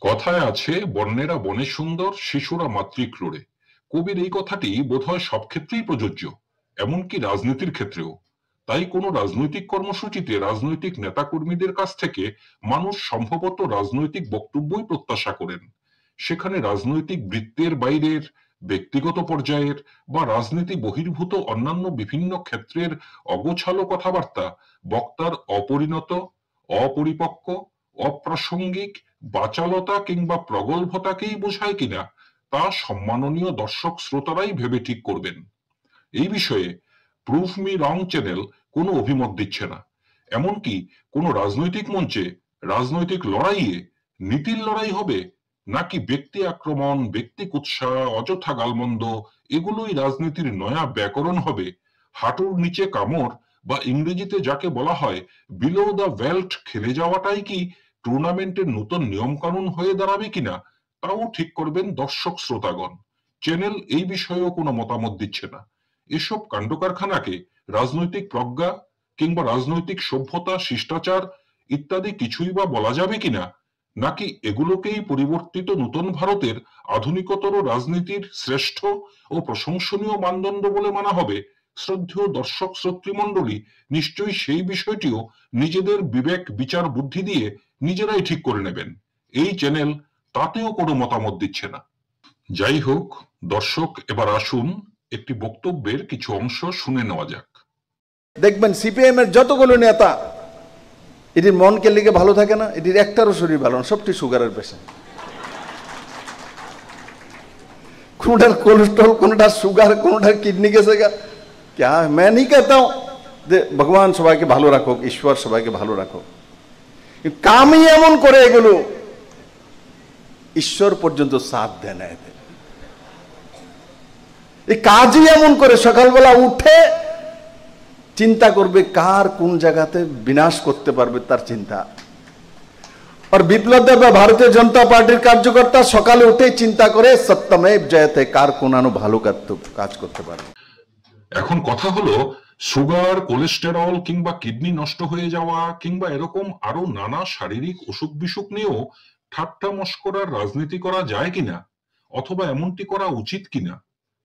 কথায় আছে বন্যেরা বনে সুন্দর, শিশুরা মাতৃক্রোড়ে। কবির এই কথাটি বোধহয় সব ক্ষেত্রেই প্রযোজ্য, এমনকি রাজনীতির ক্ষেত্রেও। তাই কোনো রাজনৈতিক কর্মসূচিতে রাজনৈতিক নেতাকর্মীদের কাছ থেকে মানুষ সম্ভবত রাজনৈতিক বক্তব্যই প্রত্যাশা করেন। সেখানে রাজনৈতিক বৃত্তের বাইরের, ব্যক্তিগত পর্যায়ের বা রাজনীতি বহির্ভূত অন্যান্য বিভিন্ন ক্ষেত্রের অগোছালো কথাবার্তা বক্তার অপরিণত, অপরিপক্ক, অপ্রাসঙ্গিক, বাচালতা কিংবা প্রগল্ভতাকেই বোঝায় কিনা তা সম্মাননীয় দর্শক শ্রোতারাই ভেবে ঠিক করবেন। এই বিষয়ে প্রুফ মি রং চ্যানেল কোনো অভিমত দিচ্ছে না। এমনকি কোনো রাজনৈতিক মঞ্চে রাজনৈতিক লড়াইয়ে নীতির লড়াই হবে, নাকি ব্যক্তি আক্রমণ, ব্যক্তি কুৎসা, অযথা গালমন্দ এগুলোই রাজনীতির নয়া ব্যাকরণ হবে, হাঁটুর নিচে কামড় বা ইংরেজিতে যাকে বলা হয় বিলো দ্য বেল্ট খেলে যাওয়াটাই কি টুর্নামেন্টের নতুন নিয়মকানুন হয়ে দাঁড়াবে কিনা, তাও ঠিক করবেন দর্শক শ্রোতাগণ। চ্যানেল এই বিষয়েও কোনো মতামত দিচ্ছে না। এসব কাণ্ডকারখানাকে রাজনৈতিক প্রজ্ঞা কিংবা রাজনৈতিক সভ্যতা, শিষ্টাচার ইত্যাদি কিছুই বা বলা যাবে কিনা, নাকি এগুলোকেই পরিবর্তিত নতুন ভারতের আধুনিকতর রাজনীতির শ্রেষ্ঠ ও প্রশংসনীয় মানদণ্ড বলে মানা হবে, শ্রদ্ধেয় দর্শক শ্রোতৃমণ্ডলী নিশ্চয়ই সেই বিষয়টিও নিজেদের বিবেক, বিচার, বুদ্ধি দিয়ে নিজেরাই ঠিক করে নেবেন। এই চ্যানেল তাতেও কোনো মতামত দিচ্ছে না। যাই হোক দর্শক, এবার আসুন একটি বক্তব্যের কিছু অংশ শুনে নেওয়া যাক। দেখবেন সিপিএম এর যতগুলো নেতা, এটির মনকে লিগে ভালো থাকে না, এটির একটারও শরীর ভালো না, সবটি সুগারের পেশেন্ট। কোনটার कोलेस्ट्रॉल, कोनटार सुगर, कोनटार किडनी গেছে গা। क्या मैं नहीं कहता हूं যে ভগবান সবাইকে ভালো রাখুক, ঈশ্বর সবাইকে ভালো রাখুক, কামই এমন করে এগুলো ঈশ্বর পর্যন্ত সাথ দেয় না এদের। এই কাজই এমন করে সকালবেলা উঠে চিন্তা করবে কার কোন জায়গাতে বিনাশ করতে পারবে, তার চিন্তা। আর বিপ্লব দেব বা ভারতীয় জনতা পার্টির কার্যকর্তা সকালে উঠে চিন্তা করে সত্যমেব জয়তে, কার কোনানো ভালো কাজ করতে পারে। এখন কথা হলো, সুগার, কোলেস্টেরল কিংবা কিডনি নষ্ট হয়ে যাওয়া কিংবা এরকম আরো নানা শারীরিক অসুখ বিসুখ নিয়েও ঠাট্টা মশকরার রাজনীতি করা যায় কিনা, অথবা এমনটি করা উচিত কিনা,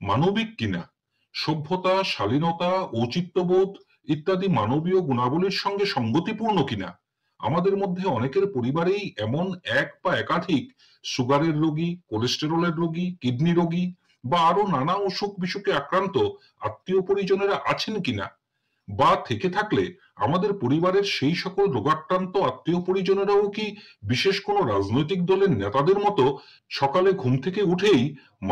মানবিক কিনা, সভ্যতা, শালীনতা, ঔচিত্যবোধ ইত্যাদি মানবীয় গুণাবলীর সঙ্গে সঙ্গতিপূর্ণ কিনা। আমাদের মধ্যে অনেকের পরিবারেই এমন এক বা একাধিক সুগারের রোগী, কোলেস্টেরলের রোগী, কিডনি রোগী বা আরো নানা অসুখ বিসুখে আক্রান্ত আত্মীয় পরিজনেরা আছেন কিনা, বা থেকে থাকলে আমাদের পরিবারের সেই সকল রোগাক্রান্ত আত্মীয় পরিজনেরাও কি বিশেষ কোনো রাজনৈতিক দলের নেতাদের মতো সকালে ঘুম থেকে উঠেই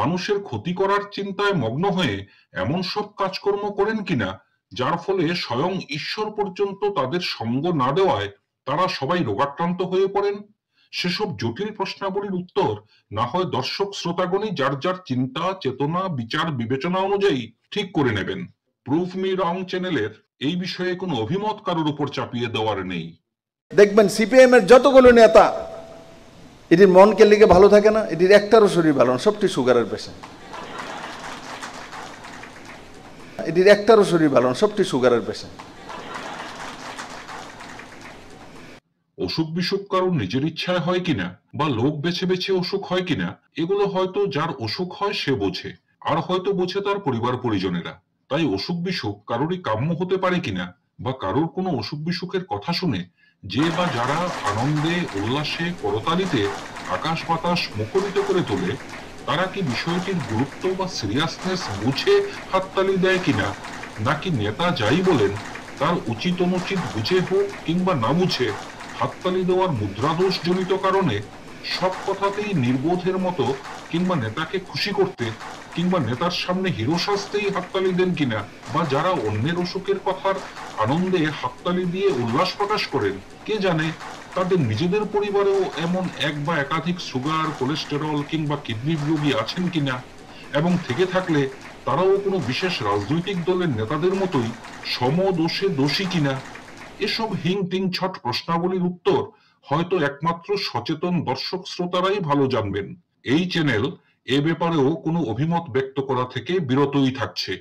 মানুষের ক্ষতি করার চিন্তায় মগ্ন হয়ে এমন সব কাজকর্ম করেন কিনা যার ফলে স্বয়ং ঈশ্বর পর্যন্ত তাদের সঙ্গ না দেওয়ায় তারা সবাই রোগাক্রান্ত হয়ে পড়েন। সেসব জটিল প্রশ্নাবলীর উত্তর না হয় দর্শক শ্রোতাগণই যার যার চিন্তা, চেতনা, বিচার, বিবেচনা অনুযায়ী ঠিক করে নেবেন। প্রুফ মি রং চ্যানেলের এই বিষয়ে কোনো অভিমত কারোর উপর চাপিয়ে দেওয়ার নেই। দেখবেন সিপিএম এর যতগুলো নেতা, এটির মনকে লিগে ভালো থাকে না, এটির একটারও শরীর ভালো না, সবটি সুগারের পেশেন্ট। এটির একটারও শরীর ভালো না, সবটি সুগারের পেশেন্ট। অসুখ বিসুখ কারোর নিজের ইচ্ছায় হয় কিনা বা লোক বেছে বেছে অসুখ হয় কিনা, এগুলো হয়তো যার অসুখ হয় সে বোঝে, আর হয়তো বোঝে তার পরিবার পরিজনেরা। তাই অসুখ বিসুখ কারোরই কাম্য হতে পারে কিনা, বা কারোর কোনো অসুখ বিসুখের কথা শুনে যে বা যারা আনন্দে, উল্লাসে, করতালিতে আকাশ বাতাস মুখরিত করে তোলে, তারা কি বিষয়টির গুরুত্ব বা সিরিয়াসনেস বুঝে হাততালি দেয় কিনা, নাকি নেতা যাই বলেন তার উচিত অনুচিত বুঝে হোক কিংবা না বুঝে হাততালি দেওয়ার মুদ্রাদোষ জনিত কারণে সব কথাতেই নির্বোধের মতো কিংবা নেতাকে খুশি করতে কিংবা নেতার সামনে হিরো সাজতেই হাততালি দেন কিনা, বা যারা অন্যের অসুখের কথার আনন্দে হাততালি দিয়ে উল্লাস প্রকাশ করেন, কে জানে তাদের নিজেদের পরিবারেও এমন এক বা একাধিক সুগার, কোলেস্টেরল কিংবা কিডনি রোগী আছেন কিনা, এবং থেকে থাকলে তারাও কোনো বিশেষ রাজনৈতিক দলের নেতাদের মতোই সমদোষে দোষী কিনা। এসব হিং টিং ছট প্রশ্নাবলীর উত্তর হয়তো একমাত্র সচেতন দর্শক শ্রোতারাই ভালো জানবেন। এই চ্যানেল এ ব্যাপারেও কোনো অভিমত ব্যক্ত করা থেকে বিরতই থাকছে।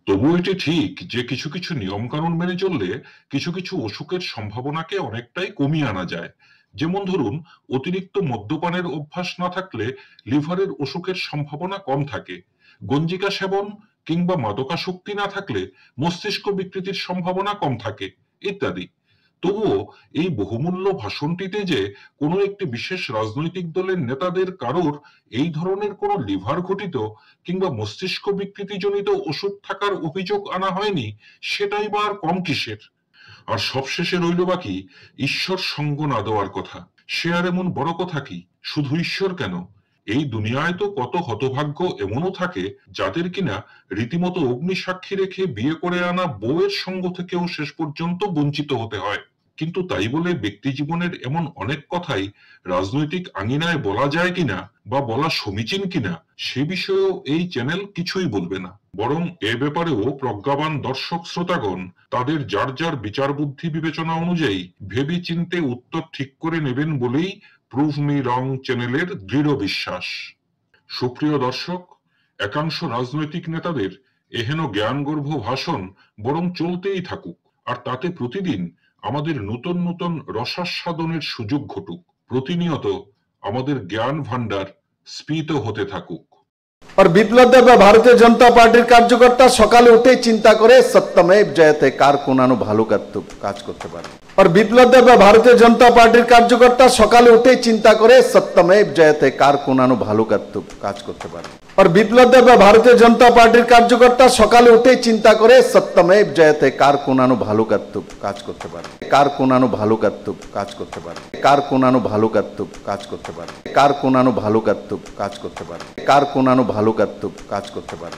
তবু এটি ঠিক যে কিছু কিছু নিয়ম কানুন মেনে চললে কিছু কিছু অসুখের সম্ভাবনাকে অনেকটাই কমিয়ে আনা যায়, যেমন ধরুন, অতিরিক্ত মদ্যপানের অভ্যাস না থাকলে লিভারের অসুখের সম্ভাবনা কম থাকে, গঞ্জিকা সেবন কিংবা মাদকাসক্তি না থাকলে মস্তিষ্ক বিকৃতির সম্ভাবনা কম থাকে, ইত্যাদি। তবুও এই বহুমূল্য ভাষণটিতে যে কোনো একটি বিশেষ রাজনৈতিক দলের নেতাদের কারোর এই ধরনের কোনো লিভার ঘটিত কিংবা মস্তিষ্ক বিকৃতিজনিত ওষুধ থাকার অভিযোগ আনা হয়নি, সেটাই বা আর কম কিসের। আর সবশেষে রইল বাকি ঈশ্বর সঙ্গ না দেওয়ার কথা। সে আর এমন বড় কথা কি? শুধু ঈশ্বর কেন, এই দুনিয়ায় তো কত হতভাগ্য এমনও থাকে যাদের কিনা রীতিমতো অগ্নি সাক্ষী রেখে বিয়ে করে আনা বউয়ের সঙ্গ থেকেও শেষ পর্যন্ত বঞ্চিত হতে হয়। কিন্তু তাই বলে ব্যক্তি জীবনের এমন অনেক কথাই রাজনৈতিক আঙিনায় বলা যায় কিনা বা বলা সমীচীন কিনা সে বিষয়েও এই চ্যানেল কিছুই বলবে না। বরং এ ব্যাপারেও প্রজ্ঞাবান দর্শক শ্রোতাগণ তাদের যার যার বিচার বুদ্ধি বিবেচনা অনুযায়ী ভেবে চিন্তে উত্তর ঠিক করে নেবেন বলেই প্রুভ মি রং চ্যানেলের দৃঢ় বিশ্বাস। সুপ্রিয় দর্শক, একাংশ রাজনৈতিক নেতাদের এহেন জ্ঞানগর্ভ ভাষণ বরং চলতেই থাকুক, আর তাতে প্রতিদিন আমাদের নতুন নতুন রসাস্বাদনের সুযোগ ঘটুক, প্রতিনিয়ত আমাদের জ্ঞান ভান্ডার স্ফীত হতে থাকুক। और বিপ্লব দেব ভারতীয় জনতা পার্টির কার্যকর্তা সকালে উঠেই চিন্তা করে সত্যমেব জয়তে কার কোনানো ভালো কাজ করতে পারে। और বিপ্লব দেব ভারতীয় জনতা পার্টির কার্যকর্তা সকালে উঠেই চিন্তা করে সত্যমেব জয়তে কার কোনানো ভালো কাজ করতে পারে। और বিপ্লব দেব ভারতীয় জনতা পার্টির কার্যকর্তা সকালে উঠেই চিন্তা করে সত্যমেব জয়তে কার কোনানো ভালো কাজ করতে পারে, কার কোনানো ভালো কাজ করতে পারে, কার কোনানো ভালো কাজ করতে পারে, কার কোনানো ভালো কাজ করতে পারে, কার কোনানো ভালো কাজ করতে পারে।